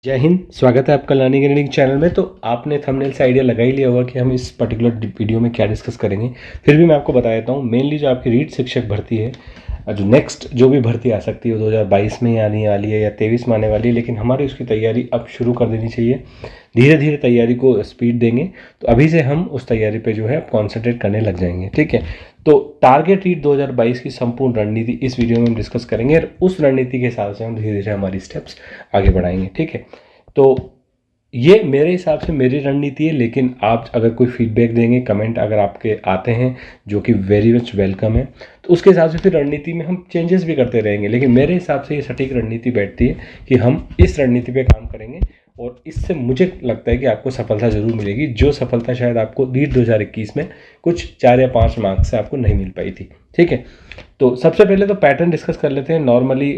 जय हिंद। स्वागत है आपका लर्निंग एंड रीडिंग चैनल में। तो आपने थंबनेल से आइडिया लगा ही लिया होगा कि हम इस पर्टिकुलर वीडियो में क्या डिस्कस करेंगे। फिर भी मैं आपको बता देता हूँ। मेनली जो आपकी रीड शिक्षक भर्ती है, जो नेक्स्ट जो भी भर्ती आ सकती है वो 2022 में ही आने वाली है या 23 में आने वाली है, लेकिन हमारी उसकी तैयारी अब शुरू कर देनी चाहिए। धीरे धीरे तैयारी को स्पीड देंगे, तो अभी से हम उस तैयारी पे जो है कॉन्सेंट्रेट करने लग जाएंगे। ठीक है, तो टारगेट रीड 2022 की संपूर्ण रणनीति इस वीडियो में हम डिस्कस करेंगे और उस रणनीति के हिसाब से हम धीरे धीरे हमारी स्टेप्स आगे बढ़ाएंगे। ठीक है, तो ये मेरे हिसाब से मेरी रणनीति है, लेकिन आप अगर कोई फीडबैक देंगे, कमेंट अगर आपके आते हैं जो कि वेरी मच वेलकम है, तो उसके हिसाब से फिर रणनीति में हम चेंजेस भी करते रहेंगे। लेकिन मेरे हिसाब से ये सटीक रणनीति बैठती है कि हम इस रणनीति पे काम करेंगे और इससे मुझे लगता है कि आपको सफलता ज़रूर मिलेगी, जो सफलता शायद आपको नीट 2021 में कुछ 4 या 5 मार्क्स से आपको नहीं मिल पाई थी। ठीक है, तो सबसे पहले तो पैटर्न डिस्कस कर लेते हैं। नॉर्मली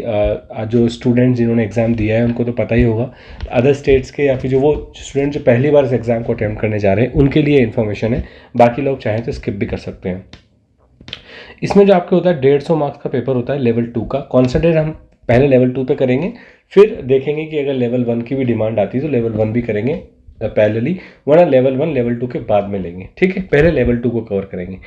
जो स्टूडेंट्स जिन्होंने एग्ज़ाम दिया है उनको तो पता ही होगा। अदर स्टेट्स के या फिर जो वो स्टूडेंट जो पहली बार इस एग्ज़ाम को अटैम्प्ट करने जा रहे हैं उनके लिए इन्फॉर्मेशन है, बाकी लोग चाहें तो स्किप भी कर सकते हैं। इसमें जो आपके होता है 150 मार्क्स का पेपर होता है लेवल 2 का। कॉन्सेंट्रेट हम पहले लेवल 2 पे करेंगे, फिर देखेंगे कि अगर लेवल 1 की भी डिमांड आती है तो लेवल 1 भी करेंगे पैरेलली, वरना लेवल 1 लेवल 2 के बाद में लेंगे। ठीक है, पहले लेवल 2 को कवर करेंगे।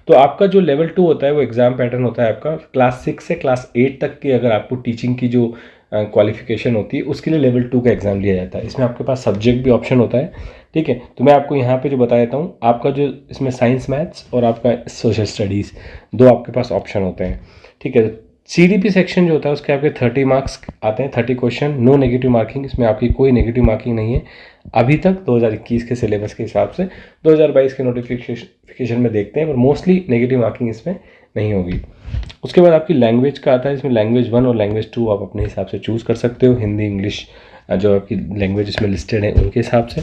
तो आपका जो लेवल 2 होता है वो एग्ज़ाम पैटर्न होता है आपका क्लास 6 से क्लास 8 तक की। अगर आपको टीचिंग की जो क्वालिफिकेशन होती है उसके लिए लेवल 2 का एग्ज़ाम लिया जाता है। इसमें आपके पास सब्जेक्ट भी ऑप्शन होता है। ठीक है, तो मैं आपको यहाँ पे जो बता देता हूँ, आपका जो इसमें साइंस मैथ्स और आपका सोशल स्टडीज़ दो आपके पास ऑप्शन होते हैं। ठीक है, CDP सेक्शन जो होता है उसके आपके 30 मार्क्स आते हैं, 30 क्वेश्चन, नो नेगेटिव मार्किंग। इसमें आपकी कोई नेगेटिव मार्किंग नहीं है अभी तक 2021 के सिलेबस के हिसाब से। 2022 के नोटिफिकेशन में देखते हैं, पर मोस्टली नेगेटिव मार्किंग इसमें नहीं होगी। उसके बाद आपकी लैंग्वेज का आता है, इसमें लैंग्वेज 1 और लैंग्वेज 2 आप अपने हिसाब से चूज़ कर सकते हो। हिंदी, इंग्लिश जो आपकी लैंग्वेज इसमें लिस्टेड है उनके हिसाब से।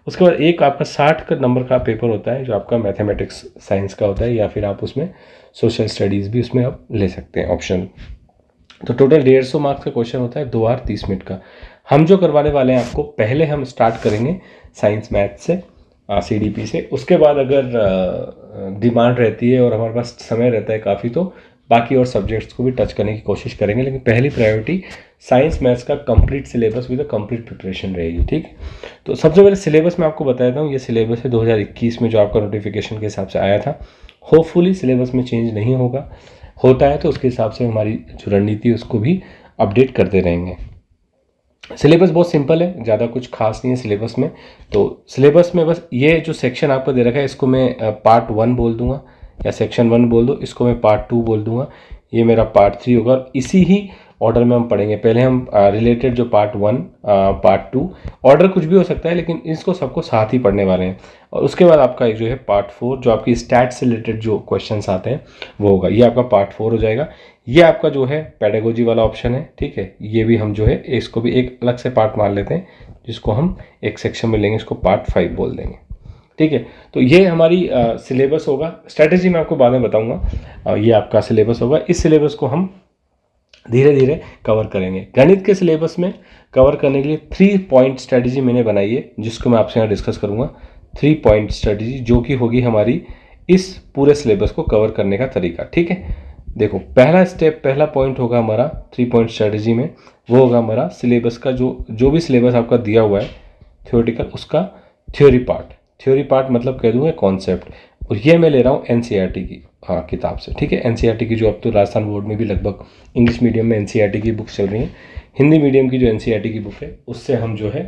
उसके बाद एक आपका 60 का नंबर का पेपर होता है जो आपका मैथमेटिक्स साइंस का होता है, या फिर आप उसमें सोशल स्टडीज़ भी उसमें आप ले सकते हैं ऑप्शन। तो टोटल 150 मार्क्स का क्वेश्चन होता है, 2 आवर 30 मिनट का। हम जो करवाने वाले हैं आपको, पहले हम स्टार्ट करेंगे साइंस मैथ से, CDP से। उसके बाद अगर डिमांड रहती है और हमारे पास समय रहता है काफ़ी, तो बाकी और सब्जेक्ट्स को भी टच करने की कोशिश करेंगे, लेकिन पहली प्रायोरिटी साइंस मैथ्स का complete syllabus with complete preparation रहेगी। ठीक, तो सबसे पहले सिलेबस मैं आपको बता देता हूँ। ये सिलेबस है 2021 में जो आपका नोटिफिकेशन के हिसाब से आया था। होपफुली सिलेबस में चेंज नहीं होगा, होता है तो उसके हिसाब से हमारी जो रणनीति है उसको भी अपडेट करते रहेंगे। सिलेबस बहुत सिंपल है, ज़्यादा कुछ खास नहीं है सिलेबस में। तो सिलेबस में बस ये जो सेक्शन आपको दे रखा है इसको मैं पार्ट 1 बोल दूंगा, या सेक्शन 1 बोल दो, इसको मैं पार्ट 2 बोल दूंगा। ये मेरा पार्ट 3 होगा और इसी ही ऑर्डर में हम पढ़ेंगे। पहले हम रिलेटेड जो पार्ट 1, पार्ट 2, ऑर्डर कुछ भी हो सकता है लेकिन इसको सबको साथ ही पढ़ने वाले हैं। और उसके बाद आपका एक जो है पार्ट 4 जो आपकी स्टैट से रिलेटेड जो क्वेश्चंस आते हैं वो होगा। ये आपका पार्ट 4 हो जाएगा। ये आपका जो है पेडागोजी वाला ऑप्शन है। ठीक है, ये भी हम जो है इसको भी एक अलग से पार्ट मान लेते हैं, जिसको हम एक सेक्शन में लेंगे, इसको पार्ट 5 बोल देंगे। ठीक है, तो ये हमारी सिलेबस होगा। स्ट्रैटेजी मैं आपको बाद में बताऊंगा। ये आपका सिलेबस होगा। इस सिलेबस को हम धीरे धीरे कवर करेंगे। गणित के सिलेबस में कवर करने के लिए 3 पॉइंट स्ट्रैटेजी मैंने बनाई है, जिसको मैं आपसे यहाँ डिस्कस करूँगा। 3 पॉइंट स्ट्रैटेजी जो कि होगी हमारी इस पूरे सिलेबस को कवर करने का तरीका। ठीक है, देखो पहला स्टेप, पहला पॉइंट होगा हमारा 3 पॉइंट स्ट्रैटेजी में, वो होगा हमारा सिलेबस का जो भी सिलेबस आपका दिया हुआ है थ्योरेटिकल, उसका थ्योरी पार्ट मतलब कह दूँगा कॉन्सेप्ट। और ये मैं ले रहा हूँ NCERT की किताब से। ठीक है, NCERT की जो अब तो राजस्थान बोर्ड में भी लगभग इंग्लिश मीडियम में NCERT की बुक्स चल रही हैं, हिंदी मीडियम की जो NCERT की बुक है उससे हम जो है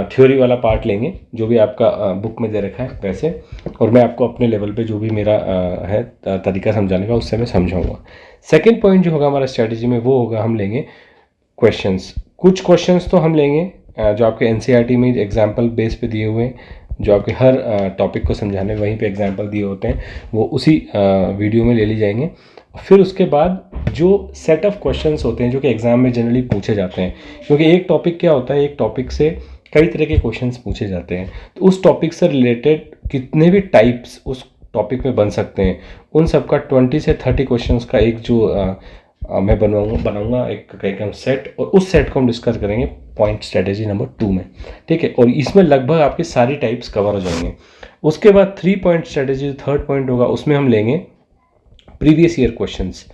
थ्योरी वाला पार्ट लेंगे, जो भी आपका बुक में दे रखा है वैसे। और मैं आपको अपने लेवल पे जो भी मेरा है तरीका समझाने का उससे मैं समझाऊंगा। सेकंड पॉइंट जो होगा हमारा स्ट्रैटेजी में, वो होगा हम लेंगे क्वेश्चंस। कुछ क्वेश्चंस तो हम लेंगे जो आपके NCERT में एग्जाम्पल बेस पे दिए हुए हैं, जो आपके हर टॉपिक को समझाने वहीं पे एग्जाम्पल दिए होते हैं, वो उसी वीडियो में ले ली जाएंगे। फिर उसके बाद जो सेट ऑफ क्वेश्चंस होते हैं जो कि एग्ज़ाम में जनरली पूछे जाते हैं, क्योंकि एक टॉपिक क्या होता है, एक टॉपिक से कई तरह के क्वेश्चंस पूछे जाते हैं, तो उस टॉपिक से रिलेटेड कितने भी टाइप्स उस टॉपिक में बन सकते हैं, उन सब का 20 से 30 क्वेश्चंस का एक जो मैं बनाऊंगा एक सेट, और उस सेट को हम डिस्कस करेंगे पॉइंट स्ट्रेटेजी नंबर 2 में। ठीक है, और इसमें लगभग आपके सारी टाइप्स कवर हो जाएंगे। उसके बाद 3 पॉइंट स्ट्रेटेजी, थर्ड पॉइंट होगा, उसमें हम लेंगे previous year questions.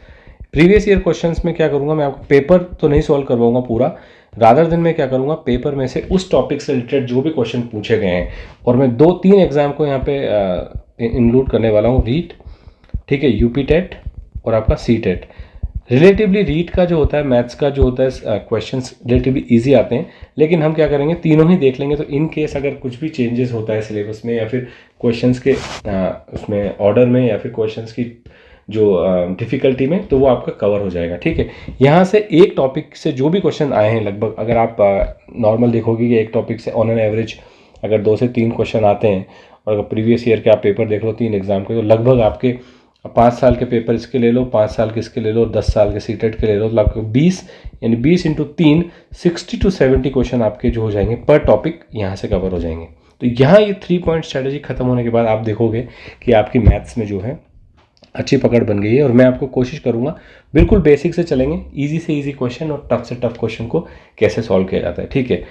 Previous year questions में क्या करूंगा, मैं आपको पेपर तो नहीं सॉल्व करवाऊंगा पूरा, रादर दिन मैं क्या करूँगा, पेपर में से उस टॉपिक से रिलेटेड जो भी क्वेश्चन पूछे गए हैं, और मैं 2-3 एग्जाम को यहाँ पे इंक्लूड करने वाला हूँ, रीट, ठीक है, यूपी टेट और आपका सी टेट। रिलेटिवली रीट का जो होता है, मैथ्स का जो होता है, क्वेश्चंस रिलेटिवली इजी आते हैं, लेकिन हम क्या करेंगे, तीनों ही देख लेंगे। तो इन केस अगर कुछ भी चेंजेस होता है सिलेबस में, या फिर क्वेश्चंस के उसमें ऑर्डर में, या फिर क्वेश्चंस की जो डिफ़िकल्टी में, तो वो आपका कवर हो जाएगा, ठीक है। यहाँ से एक टॉपिक से जो भी क्वेश्चन आए हैं लगभग, अगर आप नॉर्मल देखोगे कि एक टॉपिक से ऑन एन एवरेज अगर 2 से 3 क्वेश्चन आते हैं, और अगर प्रीवियस ईयर के आप पेपर देख लो 3 एग्जाम के, तो लगभग आपके 5 साल के पेपर इसके ले लो, 5 साल के इसके ले लो, 10 साल के सीटेट के ले लो, लगभग 20, यानी 20 इंटू 3 60 to 70 क्वेश्चन आपके जो हो जाएंगे पर टॉपिक, यहाँ से कवर हो जाएंगे। तो यहाँ ये 3 पॉइंट स्ट्रेटेजी खत्म होने के बाद आप देखोगे कि आपकी मैथ्स में जो है अच्छी पकड़ बन गई है। और मैं आपको कोशिश करूँगा, बिल्कुल बेसिक से चलेंगे, ईजी से ईजी क्वेश्चन और टफ से टफ क्वेश्चन को कैसे सॉल्व किया जाता है, ठीक है।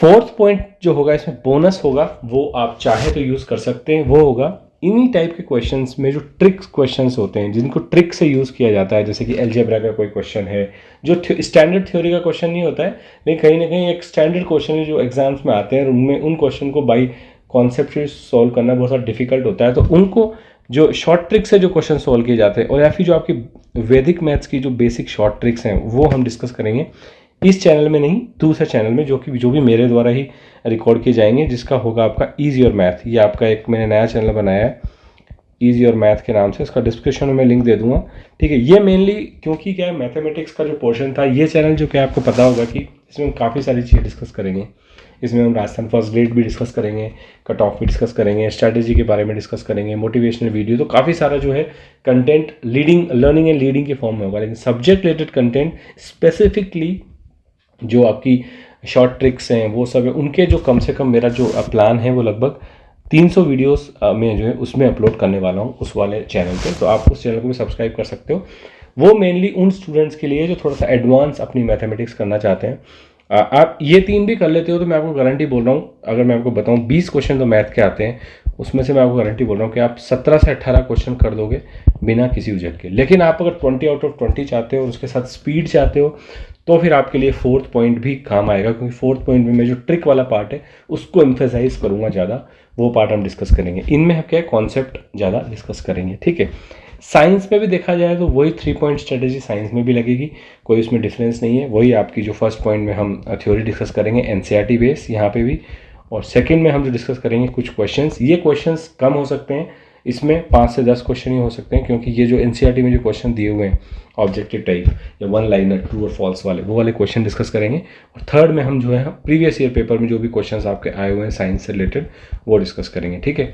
4th पॉइंट जो होगा, इसमें बोनस होगा, वो आप चाहे तो यूज़ कर सकते हैं। वो होगा इन्हीं टाइप के क्वेश्चंस में जो ट्रिक्स क्वेश्चंस होते हैं, जिनको ट्रिक से यूज़ किया जाता है, जैसे कि अलजेब्रा का कोई क्वेश्चन है जो स्टैंडर्ड थ्योरी का क्वेश्चन नहीं होता है, लेकिन कहीं ना कहीं एक स्टैंडर्ड क्वेश्चन है जो एग्जाम्स में आते हैं, और उनमें उन क्वेश्चन को बाई कॉन्सेप्ट से सॉल्व करना बहुत ज़्यादा डिफिकल्ट होता है। तो उनको जो शॉर्ट ट्रिक से जो क्वेश्चन सॉल्व किए जाते हैं, और या फिर जो आपकी वैदिक मैथ्स की जो बेसिक शॉर्ट ट्रिक्स हैं, वो हम डिस्कस करेंगे इस चैनल में नहीं, दूसरे चैनल में, जो भी मेरे द्वारा ही रिकॉर्ड किए जाएंगे, जिसका होगा आपका ईजी और मैथ। ये आपका एक मैंने नया चैनल बनाया है ईजी और मैथ के नाम से, इसका डिस्क्रिप्शन में मैं लिंक दे दूंगा, ठीक है। ये मेनली क्योंकि क्या है, मैथमेटिक्स का जो पोर्शन था, ये चैनल जो क्या आपको पता होगा कि इसमें हम काफ़ी सारी चीज़ें डिस्कस करेंगे। इसमें हम राजस्थान फर्स्ट ग्रेड भी डिस्कस करेंगे, कट ऑफ भी डिस्कस करेंगे, स्ट्रैटेजी के बारे में डिस्कस करेंगे, मोटिवेशनल वीडियो, तो काफ़ी सारा जो है content leading, learning and leading के फॉर्म में होगा। लेकिन सब्जेक्ट रिलेटेड कंटेंट स्पेसिफिकली जो आपकी शॉर्ट ट्रिक्स हैं, वो सब है, उनके जो कम से कम मेरा जो प्लान है, वो लगभग 300 वीडियोस में जो है उसमें अपलोड करने वाला हूँ उस वाले चैनल पे। तो आप उस चैनल को भी सब्सक्राइब कर सकते हो। वो मेनली उन स्टूडेंट्स के लिए जो थोड़ा सा एडवांस अपनी मैथमेटिक्स करना चाहते हैं। आप ये 3 भी कर लेते हो तो मैं आपको गारंटी बोल रहा हूँ, अगर मैं आपको बताऊँ 20 क्वेश्चन तो मैथ के आते हैं, उसमें से मैं आपको गारंटी बोल रहा हूँ कि आप 17 से 18 क्वेश्चन कर दोगे बिना किसी उजक के। लेकिन आप अगर 20 आउट ऑफ 20 चाहते हो और उसके साथ स्पीड चाहते हो, तो फिर आपके लिए 4th पॉइंट भी काम आएगा, क्योंकि 4th पॉइंट में मैं जो ट्रिक वाला पार्ट है उसको एम्फेसाइज करूँगा ज़्यादा, वो पार्ट हम डिस्कस करेंगे। इनमें हम क्या है, कॉन्सेप्ट ज़्यादा डिस्कस करेंगे, ठीक है। साइंस में भी देखा जाए तो वही 3 पॉइंट स्ट्रेटेजी साइंस में भी लगेगी, कोई उसमें डिफरेंस नहीं है। वही आपकी जो फर्स्ट पॉइंट में हम थ्योरी डिस्कस करेंगे एनसीईआरटी बेस यहाँ पे भी, और सेकंड में हम जो डिस्कस करेंगे कुछ क्वेश्चंस, ये क्वेश्चंस कम हो सकते हैं, इसमें 5 से 10 क्वेश्चन ही हो सकते हैं, क्योंकि ये जो एनसीईआरटी में जो क्वेश्चन दिए हुए हैं ऑब्जेक्टिव टाइप या वन लाइनर ट्रू और फॉल्स वाले, वो वाले क्वेश्चन डिस्कस करेंगे। और थर्ड में हम जो है प्रीवियस ईयर पेपर में जो भी क्वेश्चंस आपके आए हुए हैं साइंस से रिलेटेड, वो डिस्कस करेंगे, ठीक है।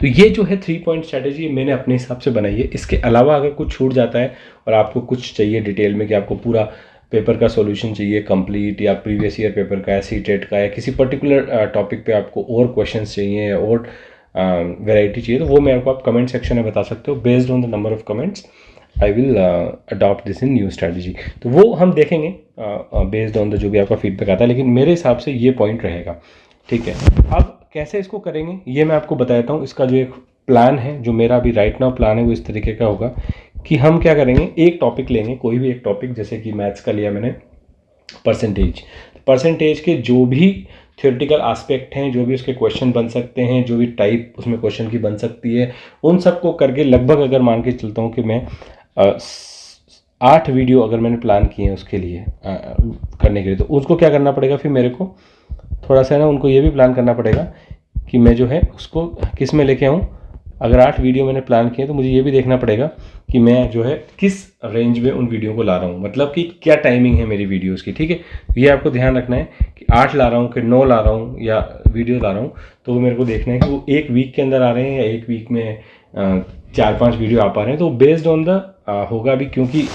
तो ये जो है 3 पॉइंट स्ट्रैटेजी मैंने अपने हिसाब से बनाई है। इसके अलावा अगर कुछ छूट जाता है और आपको कुछ चाहिए डिटेल में कि आपको पूरा पेपर का सॉल्यूशन चाहिए कंप्लीट, या प्रीवियस ईयर पेपर का या सीटेट का, या किसी पर्टिकुलर टॉपिक पे आपको और क्वेश्चंस चाहिए और वैरायटी चाहिए, तो वो मेरे को आप कमेंट सेक्शन में बता सकते हो। Based on the number of comments I will adopt this in new strategy. तो वो हम देखेंगे बेस्ड ऑन द जो भी आपका फीडबैक आता है, लेकिन मेरे हिसाब से ये पॉइंट रहेगा, ठीक है। अब कैसे इसको करेंगे ये मैं आपको बता देता हूँ। इसका जो एक प्लान है, जो मेरा अभी राइट नाउ प्लान है, वो इस तरीके का होगा कि हम क्या करेंगे, एक टॉपिक लेंगे, कोई भी एक टॉपिक, जैसे कि मैथ्स का लिया मैंने परसेंटेज के जो भी थ्योरेटिकल एस्पेक्ट हैं, जो भी उसके क्वेश्चन बन सकते हैं, जो भी टाइप उसमें क्वेश्चन की बन सकती है, उन सबको करके लगभग अगर मान के चलता हूँ कि मैं 8 वीडियो अगर मैंने प्लान किए हैं उसके लिए करने के लिए, तो उसको क्या करना पड़ेगा, फिर मेरे को थोड़ा सा ना उनको ये भी प्लान करना पड़ेगा कि मैं जो है उसको किस में लेके आऊँ। अगर 8 वीडियो मैंने प्लान किए तो मुझे ये भी देखना पड़ेगा कि मैं जो है किस रेंज में उन वीडियो को ला रहा हूँ, मतलब कि क्या टाइमिंग है मेरी वीडियोस की, ठीक है। ये आपको ध्यान रखना है कि 8 ला रहा हूँ कि 9 ला रहा हूँ या वीडियो ला रहा हूँ, तो वो मेरे को देखना है कि वो एक वीक के अंदर आ रहे हैं या एक वीक में 4-5 वीडियो आ पा रहे हैं। तो बेस्ड ऑन द होगा भी, क्योंकि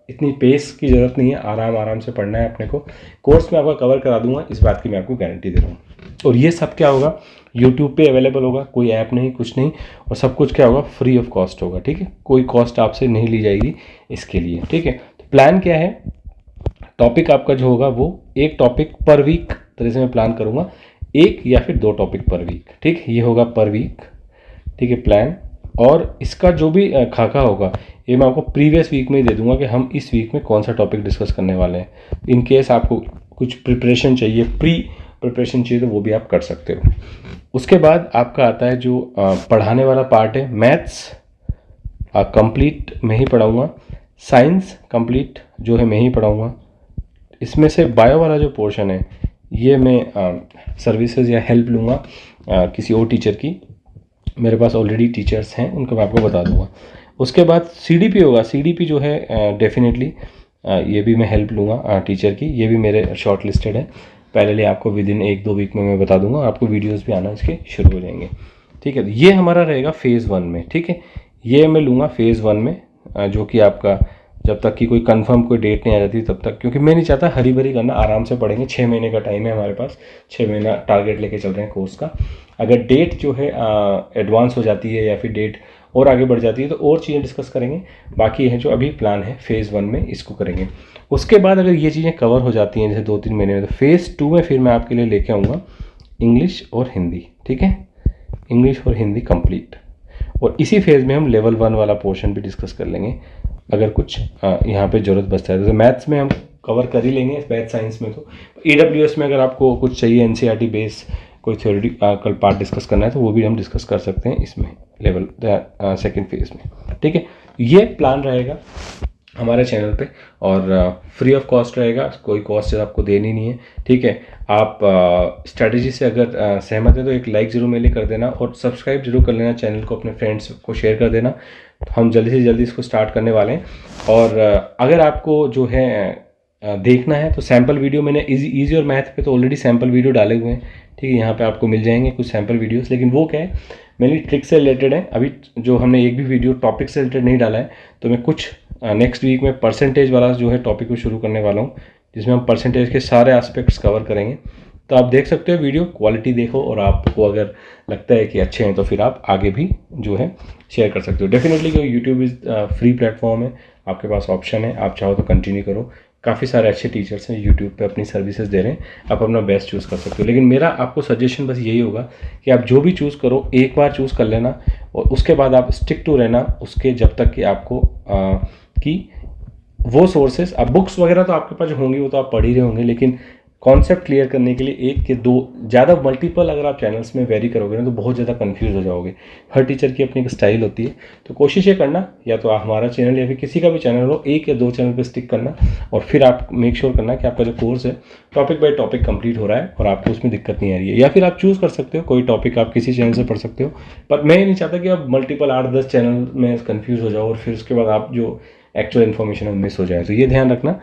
इतनी पेस की ज़रूरत नहीं है, आराम से पढ़ना है अपने को। कोर्स में आपका कवर करा दूंगा, इस बात की मैं आपको गारंटी दे रहा हूँ। और ये सब क्या होगा, यूट्यूब पे अवेलेबल होगा, कोई ऐप नहीं, कुछ नहीं, और सब कुछ क्या होगा, फ्री ऑफ कॉस्ट होगा, ठीक है। कोई कॉस्ट आपसे नहीं ली जाएगी इसके लिए, ठीक है। तो प्लान क्या है, टॉपिक आपका जो होगा वो एक टॉपिक पर वीक तरह से मैं प्लान करूँगा, 1 या फिर 2 टॉपिक पर वीक, ठीक, ये होगा पर वीक, ठीक है प्लान। और इसका जो भी खाका होगा, ये मैं आपको प्रीवियस वीक में ही दे दूंगा कि हम इस वीक में कौन सा टॉपिक डिस्कस करने वाले हैं। इन केस आपको कुछ प्रिपरेशन चाहिए, प्री प्रिपरेशन चाहिए, तो वो भी आप कर सकते हो। उसके बाद आपका आता है जो पढ़ाने वाला पार्ट है, मैथ्स कंप्लीट मैं ही पढ़ाऊँगा, साइंस कंप्लीट जो है मैं ही पढ़ाऊँगा। इसमें से बायो वाला जो पोर्शन है ये मैं सर्विसेज या हेल्प लूँगा किसी और टीचर की। मेरे पास ऑलरेडी टीचर्स हैं, उनको मैं आपको बता दूंगा। उसके बाद सीडीपी होगा, सीडीपी जो है डेफिनेटली ये भी मैं हेल्प लूँगा टीचर की। ये भी मेरे शॉर्ट लिस्टेड है, पैरेलली आपको विद इन 1-2 वीक में मैं बता दूंगा। आपको वीडियोस भी आना इसके शुरू हो जाएंगे, ठीक है। ये हमारा रहेगा फेज़ 1 में, ठीक है। ये मैं लूँगा फेज़ 1 में, जो कि आपका जब तक कि कोई कंफर्म कोई डेट नहीं आ जाती तब तक, क्योंकि मैं नहीं चाहता हरी भरी करना, आराम से पढ़ेंगे। 6 महीने का टाइम है हमारे पास, 6 महीना टारगेट लेके चल रहे हैं कोर्स का। अगर डेट जो है एडवांस हो जाती है या फिर डेट और आगे बढ़ जाती है तो और चीज़ें डिस्कस करेंगे। बाकी है जो अभी प्लान है फेज़ 1 में इसको करेंगे। उसके बाद अगर ये चीज़ें कवर हो जाती हैं जैसे 2-3 महीने में, तो फेज़ 2 में फिर मैं आपके लिए लेके आऊँगा इंग्लिश और हिंदी, ठीक है। इंग्लिश और हिंदी कंप्लीट, और इसी फेज़ में हम लेवल 1 वाला पोर्शन भी डिस्कस कर लेंगे अगर कुछ यहाँ पे ज़रूरत बचता है। तो मैथ्स में हम कवर कर ही लेंगे, मैथ साइंस में। तो EWS में अगर आपको कुछ चाहिए NCERT बेस कोई थ्योरी कल पार्ट डिस्कस करना है तो वो भी हम डिस्कस कर सकते हैं इसमें लेवल सेकेंड फेज़ में, ठीक है। ये प्लान रहेगा हमारे चैनल पे और फ्री ऑफ कॉस्ट रहेगा, कोई कॉस्ट आपको देनी नहीं है, ठीक है। आप स्ट्रैटेजी से अगर सहमत है तो एक लाइक ज़रूर मेरे लिए कर देना और सब्सक्राइब जरूर कर लेना चैनल को, अपने फ्रेंड्स को शेयर कर देना। हम जल्दी से जल्दी इसको स्टार्ट करने वाले हैं। और अगर आपको जो है देखना है तो सैम्पल वीडियो मैंने इजी और मैथ पे तो ऑलरेडी सैम्पल वीडियो डाले हुए हैं, ठीक है। यहाँ पे आपको मिल जाएंगे कुछ सैम्पल वीडियोस, लेकिन वो क्या है मेनली ट्रिक से रिलेटेड है। अभी जो हमने एक भी वीडियो टॉपिक से रिलेटेड नहीं डाला है, तो मैं कुछ नेक्स्ट वीक में परसेंटेज वाला जो है टॉपिक को शुरू करने वाला हूँ, जिसमें हम परसेंटेज के सारे एस्पेक्ट्स कवर करेंगे। तो आप देख सकते हो वीडियो, क्वालिटी देखो, और आपको अगर लगता है कि अच्छे हैं तो फिर आप आगे भी जो है शेयर कर सकते हो डेफिनेटली, क्योंकि यूट्यूब इज़ फ्री प्लेटफॉर्म है, आपके पास ऑप्शन है, आप चाहो तो कंटिन्यू करो। काफ़ी सारे अच्छे टीचर्स हैं यूट्यूब पे अपनी सर्विसेज दे रहे हैं, आप अपना बेस्ट चूज़ कर सकते हो। लेकिन मेरा आपको सजेशन बस यही होगा कि आप जो भी चूज़ करो एक बार चूज़ कर लेना और उसके बाद आप स्टिक टू रहना उसके, जब तक कि आपको कि वो सोर्सेस, अब बुक्स वगैरह तो आपके पास होंगी, वो तो आप पढ़ ही रहे होंगे, लेकिन कॉन्सेप्ट क्लियर करने के लिए एक के दो ज़्यादा मल्टीपल अगर आप चैनल्स में वेरी करोगे ना तो बहुत ज़्यादा कंफ्यूज हो जाओगे। हर टीचर की अपनी एक स्टाइल होती है, तो कोशिश ये करना या तो हमारा चैनल या फिर किसी का भी चैनल हो, एक या दो चैनल पे स्टिक करना, और फिर आप मेक श्योर करना कि आपका जो कोर्स है टॉपिक बाय टॉपिक कंप्लीट हो रहा है और आपको उसमें दिक्कत नहीं आ रही है। या फिर आप चूज़ कर सकते हो कोई टॉपिक आप किसी चैनल से पढ़ सकते हो, पर मैं ये नहीं चाहता कि आप मल्टीपल 8-10 चैनल में कन्फ्यूज़ हो जाओ और फिर उसके बाद आप जो एक्चुअल इन्फॉर्मेशन है मिस हो जाए। तो ये ध्यान रखना,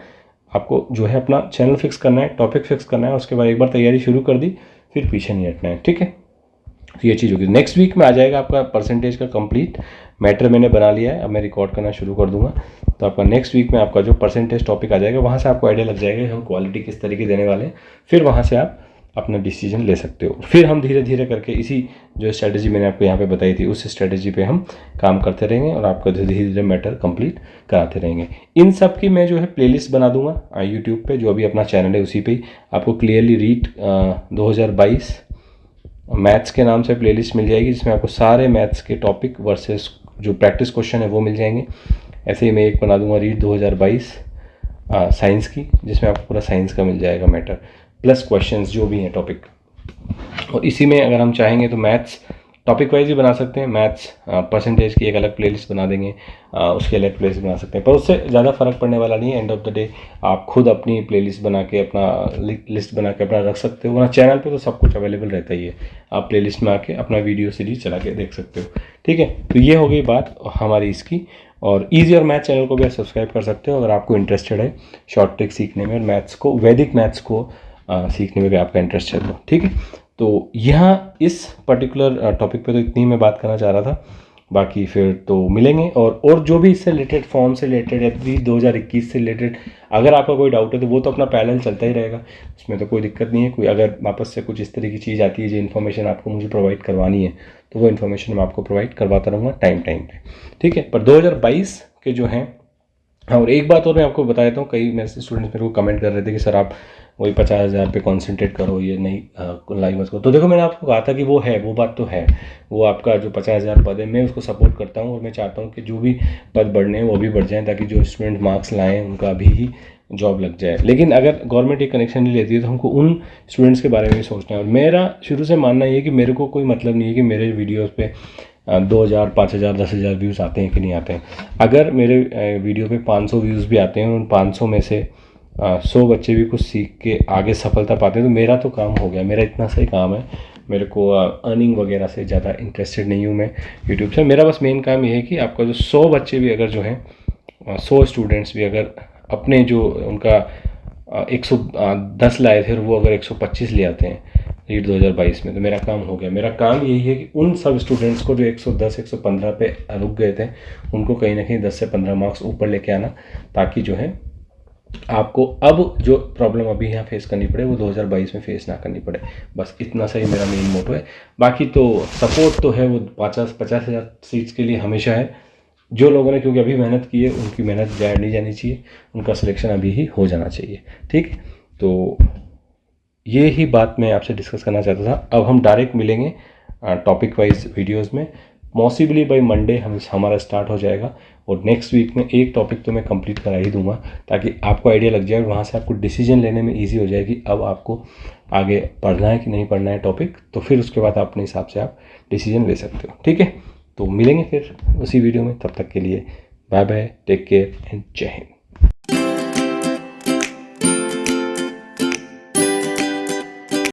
आपको जो है अपना चैनल फिक्स करना है, टॉपिक फिक्स करना है, उसके बाद एक बार तैयारी शुरू कर दी फिर पीछे नहीं हटना है, ठीक है। तो ये चीज़ होगी। नेक्स्ट वीक में आ जाएगा आपका परसेंटेज का कंप्लीट मैटर मैंने बना लिया है, अब मैं रिकॉर्ड करना शुरू कर दूंगा। तो आपका नेक्स्ट वीक में आपका जो परसेंटेज टॉपिक आ जाएगा, वहाँ से आपको आइडिया लग जाएगा हम क्वालिटी किस तरीके देने वाले हैं, फिर वहाँ से आप अपना डिसीजन ले सकते हो। फिर हम धीरे धीरे करके इसी जो स्ट्रैटेजी मैंने आपको यहाँ पे बताई थी उस स्ट्रैटेजी पे हम काम करते रहेंगे और आपका धीरे धीरे मैटर कंप्लीट कराते रहेंगे। इन सब की मैं जो है प्लेलिस्ट बना दूंगा यूट्यूब पे, जो अभी अपना चैनल है उसी पे ही आपको क्लियरली रीड 2022 मैथ्स के नाम से प्लेलिस्ट मिल जाएगी, जिसमें आपको सारे मैथ्स के टॉपिक वर्सेस जो प्रैक्टिस क्वेश्चन है वो मिल जाएंगे। ऐसे ही मैं एक बना दूंगा रीड 2022 साइंस की, जिसमें आपको पूरा साइंस का मिल जाएगा मैटर प्लस क्वेश्चंस जो भी हैं टॉपिक। और इसी में अगर हम चाहेंगे तो मैथ्स टॉपिक वाइज भी बना सकते हैं, मैथ्स परसेंटेज की एक अलग प्लेलिस्ट बना देंगे, उसकी अलग प्लेलिस्ट बना सकते हैं, पर उससे ज़्यादा फर्क पड़ने वाला नहीं है। एंड ऑफ द डे आप खुद अपनी प्लेलिस्ट बना के अपना लिस्ट बना के अपना रख सकते हो, वरना चैनल पे तो सब कुछ अवेलेबल रहता ही है, आप प्लेलिस्ट में आके अपना वीडियो सीरीज चला के देख सकते हो, ठीक है। तो ये हो गई बात हमारी इसकी। और ईजी और मैथ चैनल को भी आप सब्सक्राइब कर सकते हो अगर आपको इंटरेस्टेड है शॉर्ट ट्रिक सीखने में और मैथ्स को, वैदिक मैथ्स को सीखने में भी आपका इंटरेस्ट है तो, ठीक है। तो यहाँ इस पर्टिकुलर टॉपिक पे तो इतनी मैं बात करना चाह रहा था, बाकी फिर तो मिलेंगे। और जो भी इससे रिलेटेड फॉर्म से रिलेटेड या 2021 से रिलेटेड अगर आपका कोई डाउट है तो वो तो अपना पैरेलल चलता ही रहेगा, उसमें तो कोई दिक्कत नहीं है। कोई अगर वापस से कुछ इस तरह की चीज़ आती है जो इन्फॉर्मेशन आपको मुझे प्रोवाइड करवानी है तो वो इन्फॉर्मेशन मैं आपको प्रोवाइड करवाता रहूँगा टाइम पे, ठीक है। पर 2022 के जो हैं हाँ, और एक बात और मैं आपको बता देता हूँ, कई मेरे स्टूडेंट्स मेरे को कमेंट कर रहे थे कि सर आप वही 50,000 पे कॉन्सेंट्रेट करो, ये नहीं लाइव मत करो। तो देखो मैंने आपको कहा था कि वो है, वो बात तो है, वो आपका जो 50,000 पद है मैं उसको सपोर्ट करता हूँ, और मैं चाहता हूँ कि जो भी पद बढ़ने हैं वो भी बढ़ जाएँ, ताकि जो स्टूडेंट मार्क्स लाएँ उनका अभी ही जॉब लग जाए। लेकिन अगर गवर्नमेंट एक कनेक्शन नहीं लेती है तो हमको उन स्टूडेंट्स के बारे में भी सोचना है। और मेरा शुरू से मानना ये है कि मेरे को कोई मतलब नहीं है कि मेरे वीडियोज़ पे 2,000 5,000 10,000 व्यूज़ आते हैं कि नहीं आते हैं। अगर मेरे वीडियो पे 500 व्यूज़ भी आते हैं, उन 500 में से 100 बच्चे भी कुछ सीख के आगे सफलता पाते हैं, तो मेरा तो काम हो गया, मेरा इतना सही काम है। मेरे को अर्निंग वगैरह से ज़्यादा इंटरेस्टेड नहीं हूँ मैं यूट्यूब से। मेरा बस मेन काम ये है कि आपका जो 100 बच्चे भी अगर जो हैं 100 स्टूडेंट्स भी अगर अपने जो उनका 110 लाए थे और वो अगर 125 ले आते हैं रीट 2022 में, तो मेरा काम हो गया। मेरा काम यही है कि उन सब स्टूडेंट्स को जो 110 115 पे रुक गए थे, उनको कहीं ना कहीं 10 से 15 मार्क्स ऊपर लेके आना, ताकि जो है आपको अब जो प्रॉब्लम अभी यहाँ फेस करनी पड़े वो 2022 में फेस ना करनी पड़े। बस इतना सा ही मेरा मेन मोटो है। बाकी तो सपोर्ट तो है वो 50,000 सीट्स के लिए हमेशा है। जो लोगों ने क्योंकि अभी मेहनत की है उनकी मेहनत जाया नहीं जानी चाहिए, उनका सिलेक्शन अभी ही हो जाना चाहिए। ठीक, तो ये ही बात मैं आपसे डिस्कस करना चाहता था। अब हम डायरेक्ट मिलेंगे टॉपिक वाइज वीडियोस में। पॉसिबली बाय मंडे हमारा स्टार्ट हो जाएगा, और नेक्स्ट वीक में एक टॉपिक तो मैं कंप्लीट करा ही दूंगा, ताकि आपको आइडिया लग जाए और वहाँ से आपको डिसीजन लेने में ईजी हो जाए कि अब आपको आगे पढ़ना है कि नहीं पढ़ना है टॉपिक। तो फिर उसके बाद अपने हिसाब से आप डिसीजन ले सकते हो। ठीक है, तो मिलेंगे फिर उसी वीडियो में। तब तक के लिए bye bye, take care and जय हिंद।